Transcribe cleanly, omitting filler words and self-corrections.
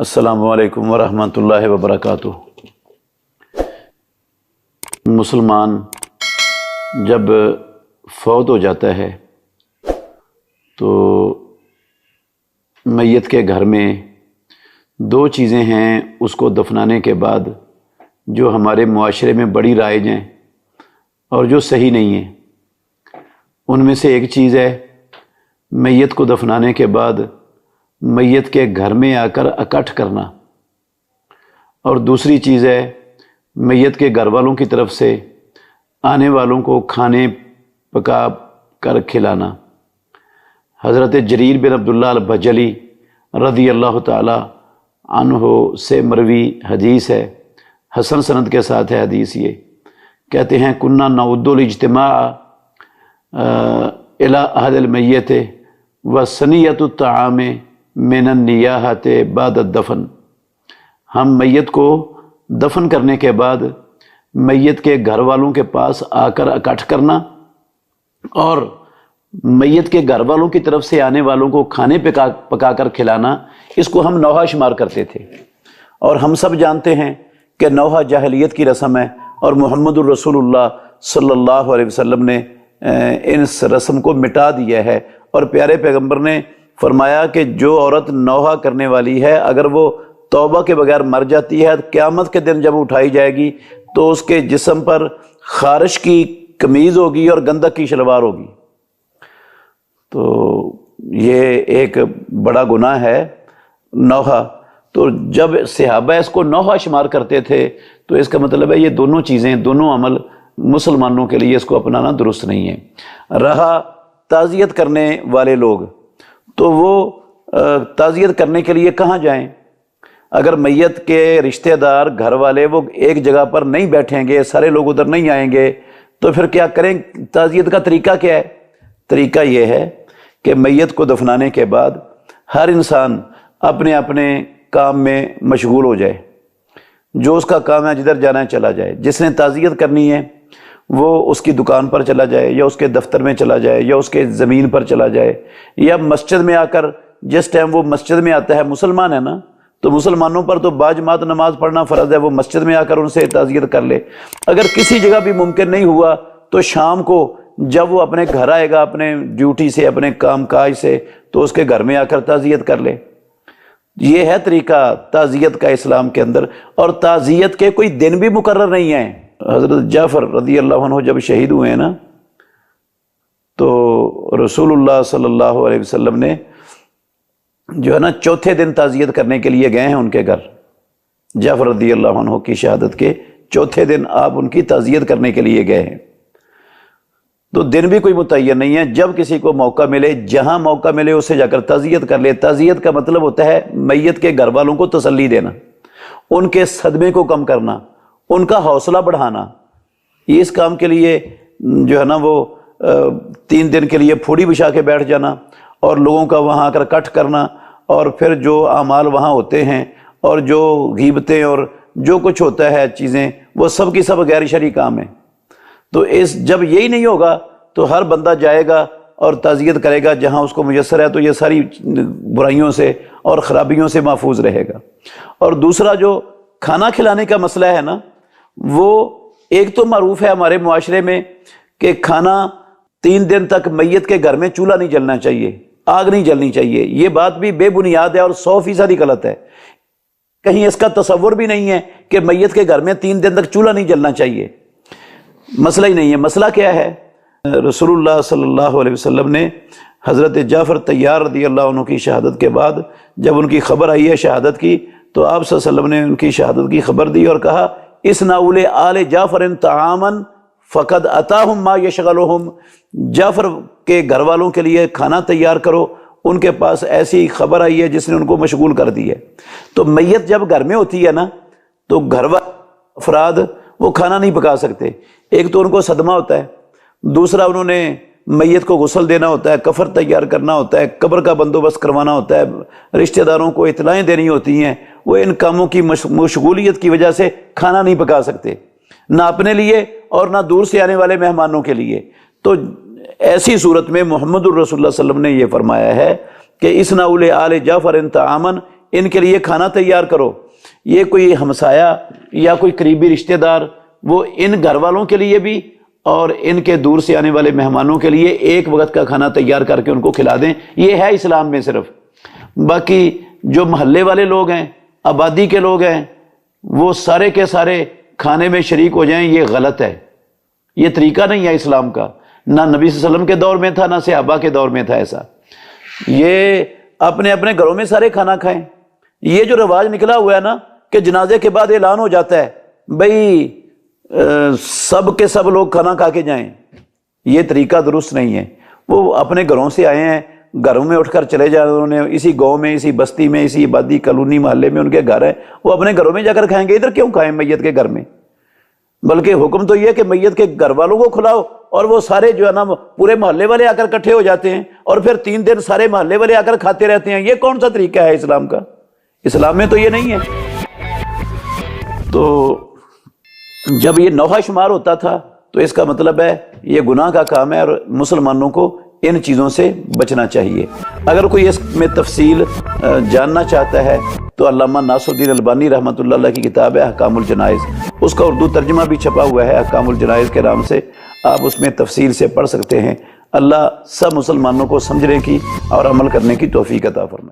السلام علیکم ورحمۃ اللہ وبرکاتہ۔ مسلمان جب فوت ہو جاتا ہے تو میت کے گھر میں دو چیزیں ہیں اس کو دفنانے کے بعد جو ہمارے معاشرے میں بڑی رائج ہیں اور جو صحیح نہیں ہیں۔ ان میں سے ایک چیز ہے میت کو دفنانے کے بعد میت کے گھر میں آ کر اکٹھ کرنا، اور دوسری چیز ہے میت کے گھر والوں کی طرف سے آنے والوں کو کھانے پکا کر کھلانا۔ حضرت جریر بن عبداللہ البجلی رضی اللہ تعالی عنہ سے مروی حدیث ہے، حسن سند کے ساتھ ہے حدیث۔ یہ کہتے ہیں کننا نعد الاجتماع الی اہل المیت وصنیۃ الطعام من النیاحۃ بعد الدفن۔ ہم میت کو دفن کرنے کے بعد میت کے گھر والوں کے پاس آ کر اکٹھ کرنا اور میت کے گھر والوں کی طرف سے آنے والوں کو کھانے پکا کر کھلانا، اس کو ہم نوحہ شمار کرتے تھے۔ اور ہم سب جانتے ہیں کہ نوحہ جاہلیت کی رسم ہے، اور محمد الرسول اللہ صلی اللہ علیہ وسلم نے اس رسم کو مٹا دیا ہے، اور پیارے پیغمبر نے فرمایا کہ جو عورت نوحہ کرنے والی ہے اگر وہ توبہ کے بغیر مر جاتی ہے، قیامت کے دن جب اٹھائی جائے گی تو اس کے جسم پر خارش کی قمیض ہوگی اور گندک کی شلوار ہوگی۔ تو یہ ایک بڑا گناہ ہے نوحہ۔ تو جب صحابہ اس کو نوحہ شمار کرتے تھے تو اس کا مطلب ہے یہ دونوں چیزیں، دونوں عمل مسلمانوں کے لیے اس کو اپنانا درست نہیں ہے۔ رہا تعزیت کرنے والے لوگ، تو وہ تعزیت کرنے کے لیے کہاں جائیں؟ اگر میت کے رشتہ دار گھر والے وہ ایک جگہ پر نہیں بیٹھیں گے، سارے لوگ ادھر نہیں آئیں گے، تو پھر کیا کریں؟ تعزیت کا طریقہ کیا ہے؟ طریقہ یہ ہے کہ میت کو دفنانے کے بعد ہر انسان اپنے اپنے کام میں مشغول ہو جائے، جو اس کا کام ہے جدھر جانا ہے چلا جائے۔ جس نے تعزیت کرنی ہے وہ اس کی دکان پر چلا جائے، یا اس کے دفتر میں چلا جائے، یا اس کے زمین پر چلا جائے، یا مسجد میں آ کر، جس ٹائم وہ مسجد میں آتا ہے، مسلمان ہے نا، تو مسلمانوں پر تو باجماعت نماز پڑھنا فرض ہے، وہ مسجد میں آ کر ان سے تعزیت کر لے۔ اگر کسی جگہ بھی ممکن نہیں ہوا تو شام کو جب وہ اپنے گھر آئے گا اپنے ڈیوٹی سے، اپنے کام کاج سے، تو اس کے گھر میں آ کر تعزیت کر لے۔ یہ ہے طریقہ تعزیت کا اسلام کے اندر، اور تعزیت کے کوئی دن بھی مقرر نہیں ہیں۔ حضرت جعفر رضی اللہ عنہ جب شہید ہوئے ہیں نا، تو رسول اللہ صلی اللہ علیہ وسلم نے جو ہے نا چوتھے دن تعزیت کرنے کے لیے گئے ہیں ان کے گھر۔ جعفر رضی اللہ عنہ کی شہادت کے چوتھے دن آپ ان کی تعزیت کرنے کے لیے گئے ہیں۔ تو دن بھی کوئی متعین نہیں ہے، جب کسی کو موقع ملے، جہاں موقع ملے اسے جا کر تعزیت کر لے۔ تعزیت کا مطلب ہوتا ہے میت کے گھر والوں کو تسلی دینا، ان کے صدمے کو کم کرنا، ان کا حوصلہ بڑھانا۔ یہ اس کام کے لیے جو ہے نا وہ 3 دن کے لیے پھوڑی بچھا کے بیٹھ جانا، اور لوگوں کا وہاں آ کر کٹ کرنا، اور پھر جو اعمال وہاں ہوتے ہیں اور جو غیبتیں اور جو کچھ ہوتا ہے چیزیں، وہ سب کی سب غیر شرعی کام ہیں۔ تو جب یہی نہیں ہوگا تو ہر بندہ جائے گا اور تعزیت کرے گا جہاں اس کو میسر ہے، تو یہ ساری برائیوں سے اور خرابیوں سے محفوظ رہے گا۔ اور دوسرا جو کھانا کھلانے کا مسئلہ ہے نا، وہ ایک تو معروف ہے ہمارے معاشرے میں کہ کھانا 3 دن تک میت کے گھر میں چولہا نہیں جلنا چاہیے، آگ نہیں جلنی چاہیے۔ یہ بات بھی بے بنیاد ہے اور 100% غلط ہے۔ کہیں اس کا تصور بھی نہیں ہے کہ میت کے گھر میں 3 دن تک چولہا نہیں جلنا چاہیے، مسئلہ ہی نہیں ہے۔ مسئلہ کیا ہے؟ رسول اللہ صلی اللہ علیہ وسلم نے حضرت جعفر طیار رضی اللہ عنہ کی شہادت کے بعد جب ان کی خبر آئی ہے شہادت کی، تو آپ صلی اللہ علیہ وسلم نے ان کی شہادت کی خبر دی اور کہا اصنعوا لآل جعفر طعاما فقد اتاہم ما یشغلہم۔ جعفر کے گھر والوں کے لیے کھانا تیار کرو، ان کے پاس ایسی خبر آئی ہے جس نے ان کو مشغول کر دی ہے۔ تو میت جب گھر میں ہوتی ہے نا، تو گھر والے افراد وہ کھانا نہیں پکا سکتے۔ ایک تو ان کو صدمہ ہوتا ہے، دوسرا انہوں نے میت کو غسل دینا ہوتا ہے، کفن تیار کرنا ہوتا ہے، قبر کا بندوبست کروانا ہوتا ہے، رشتہ داروں کو اطلاعیں دینی ہوتی ہیں۔ وہ ان کاموں کی مشغولیت کی وجہ سے کھانا نہیں پکا سکتے، نہ اپنے لیے اور نہ دور سے آنے والے مہمانوں کے لیے۔ تو ایسی صورت میں محمد الرسول اللہ صلی اللہ علیہ وسلم نے یہ فرمایا ہے کہ اصنعوا لآل جعفر طعاما ان کے لیے کھانا تیار کرو۔ یہ کوئی ہمسایہ یا کوئی قریبی رشتہ دار وہ ان گھر والوں کے لیے بھی اور ان کے دور سے آنے والے مہمانوں کے لیے ایک وقت کا کھانا تیار کر کے ان کو کھلا دیں، یہ ہے اسلام میں صرف۔ باقی جو محلے والے لوگ ہیں، آبادی کے لوگ ہیں، وہ سارے کے سارے کھانے میں شریک ہو جائیں، یہ غلط ہے، یہ طریقہ نہیں ہے اسلام کا، نہ نبی صلی اللہ علیہ وسلم کے دور میں تھا، نہ صحابہ کے دور میں تھا ایسا۔ یہ اپنے اپنے گھروں میں سارے کھانا کھائیں۔ یہ جو رواج نکلا ہوا ہے نا کہ جنازے کے بعد اعلان ہو جاتا ہے بھئی سب کے سب لوگ کھانا کھا کے جائیں، یہ طریقہ درست نہیں ہے۔ وہ اپنے گھروں سے آئے ہیں، گھروں میں اٹھ کر چلے جائیں، انہوں نے اسی گاؤں میں، اسی بستی میں، اسی آبادی کالونی محلے میں ان کے گھر ہیں، وہ اپنے گھروں میں جا کر کھائیں گے، ادھر کیوں کھائیں میت کے گھر میں؟ بلکہ حکم تو یہ ہے کہ میت کے گھر والوں کو کھلاؤ، اور وہ سارے جو ہے نا پورے محلے والے آ کر اکٹھے ہو جاتے ہیں اور پھر 3 دن سارے محلے والے آ کر کھاتے رہتے ہیں۔ یہ کون سا طریقہ ہے اسلام کا؟ اسلام میں تو یہ نہیں ہے۔ تو جب یہ نوحہ شمار ہوتا تھا تو اس کا مطلب ہے یہ گناہ کا کام ہے اور مسلمانوں کو ان چیزوں سے بچنا چاہیے۔ اگر کوئی اس میں تفصیل جاننا چاہتا ہے تو علامہ ناصر الدین البانی رحمۃ اللہ علیہ کی کتاب ہے احکام الجنائز، اس کا اردو ترجمہ بھی چھپا ہوا ہے احکام الجنائز کے نام سے، آپ اس میں تفصیل سے پڑھ سکتے ہیں۔ اللہ سب مسلمانوں کو سمجھنے کی اور عمل کرنے کی توفیق عطا فرمائے۔